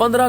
15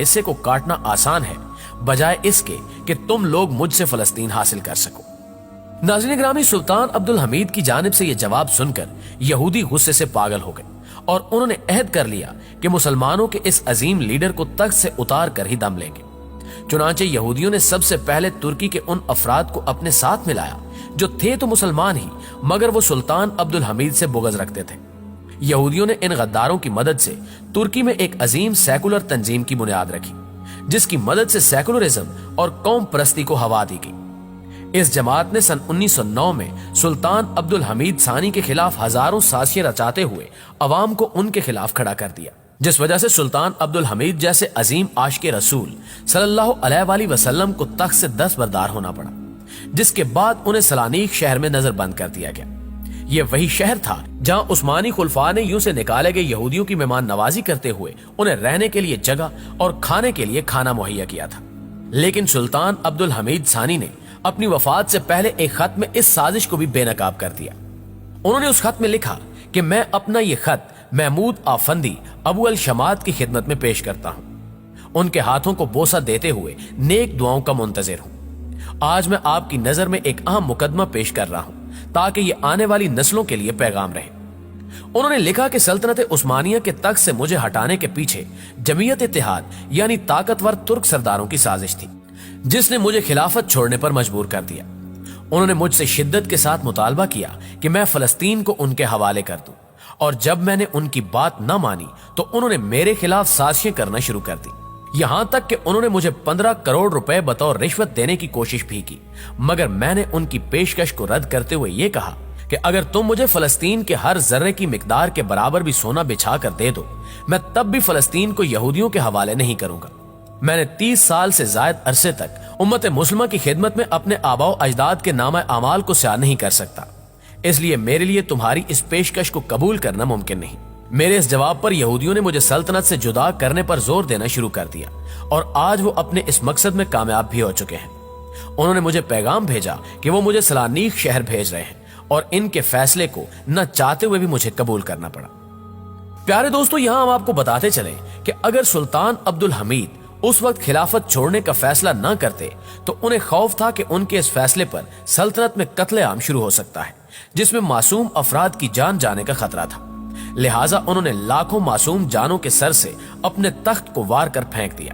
حصے کو کاٹنا آسان ہے بجائے اس کے کہ تم لوگ مجھ سے فلسطین حاصل کر سکو۔ ناظرین گرامی، سلطان عبدالحمید کی جانب سے یہ جواب سن کر یہودی غصے سے پاگل ہو گئے اور انہوں نے عہد کر لیا کہ مسلمانوں کے اس عظیم لیڈر کو تخت سے اتار کر ہی دم لیں گے۔ چنانچہ یہودیوں نے سب سے پہلے ترکی کے ان افراد کو اپنے ساتھ ملایا جو تھے تو مسلمان ہی مگر وہ سلطان عبدالحمید سے بغض رکھتے تھے۔ یہودیوں نے ان غداروں کی مدد سے ترکی میں ایک عظیم سیکولر تنظیم کی بنیاد رکھی جس کی مدد سے سیکولرزم اور قوم پرستی کو ہوا دی گئی۔ اس جماعت نے سن 1909 میں سلطان عبدالحمید ثانی کے خلاف ہزاروں سازشیں رچاتے ہوئے عوام کو ان کے خلاف کھڑا کر دیا، جس وجہ سے سلطان عبدالحمید جیسے عظیم عاشق رسول صلی اللہ علیہ وآلہ وسلم کو تخت سے دستبردار ہونا پڑا، جس کے بعد انہیں سلانیک شہر میں نظر بند کر دیا گیا۔ یہ وہی شہر تھا جہاں عثمانی خلفاء نے یوں سے نکالے گئے یہودیوں کی مہمان نوازی کرتے ہوئے انہیں رہنے کے لیے جگہ اور کھانے کے لیے کھانا مہیا کیا تھا۔ لیکن سلطان عبدالحمید ثانی نے اپنی وفات سے پہلے ایک خط میں اس سازش کو بھی بے نقاب کر دیا۔ انہوں نے اس خط میں لکھا کہ میں اپنا یہ خط محمود آفندی ابو الشمات کی خدمت میں پیش کرتا ہوں، ان کے ہاتھوں کو بوسہ دیتے ہوئے نیک دعاؤں کا منتظر ہوں۔ آج میں آپ کی نظر میں ایک اہم مقدمہ پیش کر رہا ہوں تاکہ یہ آنے والی نسلوں کے لیے پیغام رہے۔ انہوں نے لکھا کہ سلطنت عثمانیہ کے تخت سے مجھے ہٹانے کے پیچھے جمعیت اتحاد یعنی طاقتور ترک سرداروں کی سازش تھی جس نے مجھے خلافت چھوڑنے پر مجبور کر دیا۔ انہوں نے مجھ سے شدت کے ساتھ مطالبہ کیا کہ میں فلسطین کو ان کے حوالے کر دوں، اور جب میں نے ان کی بات نہ مانی تو انہوں نے میرے خلاف سازشیں کرنا شروع کر دی، یہاں تک کہ انہوں نے مجھے 15 کروڑ روپے بطور رشوت دینے کی کوشش بھی کی، مگر میں نے ان کی پیشکش کو رد کرتے ہوئے یہ کہا کہ اگر تم مجھے فلسطین کے ہر ذرے کی مقدار کے برابر بھی سونا بچھا کر دے دو، میں تب بھی فلسطین کو یہودیوں کے حوالے نہیں کروں گا۔ میں نے 30 سال سے زائد عرصے تک امت مسلمہ کی خدمت میں اپنے آباء و اجداد کے نامہ اعمال کو سیاہ نہیں کر سکتا، اس لیے میرے لیے تمہاری اس پیشکش کو قبول کرنا ممکن نہیں۔ میرے اس جواب پر یہودیوں نے مجھے سلطنت سے جدا کرنے پر زور دینا شروع کر دیا، اور آج وہ اپنے اس مقصد میں کامیاب بھی ہو چکے ہیں۔ انہوں نے مجھے پیغام بھیجا کہ وہ مجھے سلانیک شہر بھیج رہے ہیں، اور ان کے فیصلے کو نہ چاہتے ہوئے بھی مجھے قبول کرنا پڑا۔ پیارے دوستو، یہاں ہم آپ کو بتاتے چلیں کہ اگر سلطان عبدالحمید اس وقت خلافت چھوڑنے کا فیصلہ نہ کرتے تو انہیں خوف تھا کہ ان کے اس فیصلے پر سلطنت میں قتل عام شروع ہو سکتا ہے، جس میں معصوم افراد کی جان جانے کا خطرہ تھا۔ لہٰذا انہوں نے لاکھوں معصوم جانوں کے سر سے اپنے تخت کو وار کر پھینک دیا۔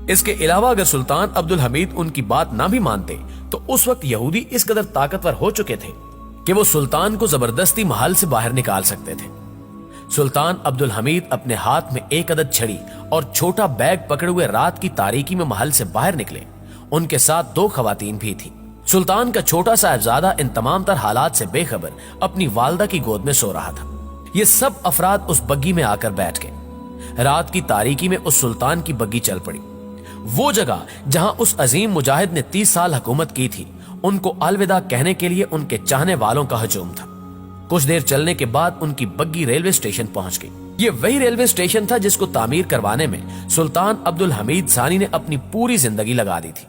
اس کے علاوہ اگر سلطان عبدالحمید ان کی بات نہ بھی مانتے تو اس وقت یہودی اس قدر طاقتور ہو چکے تھے کہ وہ سلطان کو زبردستی محل سے باہر نکال سکتے تھے۔ سلطان عبدالحمید اپنے ہاتھ میں ایک عدد چھڑی اور چھوٹا بیگ پکڑے ہوئے رات کی تاریکی میں محل سے باہر نکلے۔ ان کے ساتھ 2 خواتین بھی تھیں۔ سلطان کا چھوٹا صاحبزادہ ان تمام تر حالات سے بے خبر اپنی والدہ کی گود میں سو رہا تھا۔ یہ سب افراد اس بگی میں آ کر بیٹھ گئے۔ رات کی تاریکی میں اس سلطان کی بگی چل پڑی۔ وہ جگہ جہاں اس عظیم مجاہد نے 30 سال حکومت کی تھی، ان کو الوداع کہنے کے لیے ان کے چاہنے والوں کا ہجوم تھا۔ کچھ دیر چلنے کے بعد ان کی بگی ریلوے اسٹیشن پہنچ گئی۔ یہ وہی ریلوے اسٹیشن تھا جس کو تعمیر کروانے میں سلطان عبدالحمید ثانی نے اپنی پوری زندگی لگا دی تھی،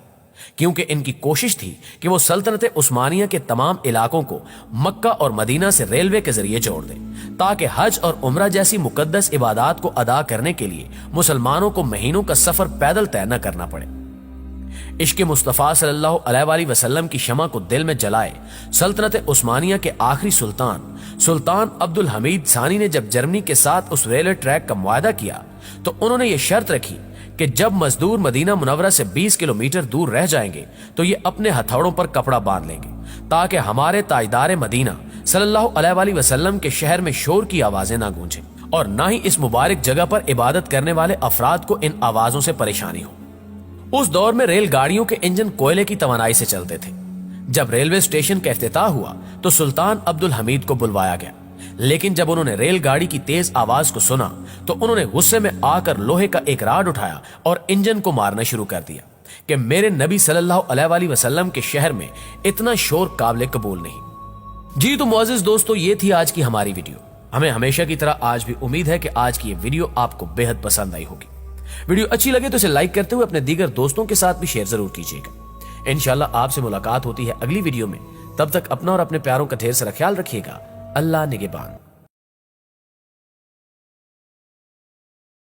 کیونکہ ان کی کوشش تھی کہ وہ سلطنت عثمانیہ کے تمام علاقوں کو مکہ اور مدینہ سے ریلوے کے ذریعے جوڑ دیں، تاکہ حج اور عمرہ جیسی مقدس عبادات کو ادا کرنے کے لیے مسلمانوں کو مہینوں کا سفر پیدل طے نہ کرنا پڑے۔ عشق مصطفیٰ صلی اللہ علیہ وآلہ وسلم کی شمع کو دل میں جلائے سلطنت عثمانیہ کے آخری سلطان عبدالحمید ثانی نے جب جرمنی کے ساتھ اس ریلوے ٹریک کا معاہدہ کیا تو انہوں نے یہ شرط رکھی کہ جب مزدور مدینہ منورہ سے 20 کلومیٹر دور رہ جائیں گے تو یہ اپنے ہتھوڑوں پر کپڑا باندھ لیں گے، تاکہ ہمارے تاجدار مدینہ صلی اللہ علیہ وآلہ وسلم کے شہر میں شور کی آوازیں نہ گونجیں، اور نہ ہی اس مبارک جگہ پر عبادت کرنے والے افراد کو ان آوازوں سے پریشانی ہو۔ اس دور میں ریل گاڑیوں کے انجن کوئلے کی توانائی سے چلتے تھے۔ جب ریلوے اسٹیشن کا افتتاح ہوا تو سلطان عبدالحمید کو بلوایا گیا، لیکن جب انہوں نے ریل گاڑی کی تیز آواز کو سنا تو انہوں نے غصے میں آ کر لوہے کا ایک راڈ اٹھایا اور انجن کو مارنا شروع کر دیا کہ میرے نبی صلی اللہ علیہ وآلہ وسلم کے شہر میں اتنا شور قابل قبول نہیں۔ جی تو معزز دوستو، یہ تھی آج کی ہماری ویڈیو۔ ہمیں ہمیشہ کی طرح آج بھی امید ہے کہ آج کی یہ ویڈیو آپ کو بے حد پسند آئی ہوگی۔ ویڈیو اچھی لگے تو اسے لائک کرتے ہوئے اپنے دیگر دوستوں کے ساتھ بھی شیئر ضرور کیجیے گا۔ انشاءاللہ آپ سے ملاقات ہوتی ہے اگلی ویڈیو میں۔ تب تک اپنا اور اپنے پیاروں کا ڈھیر سارا خیال رکھیے گا۔ اللہ نگہبان۔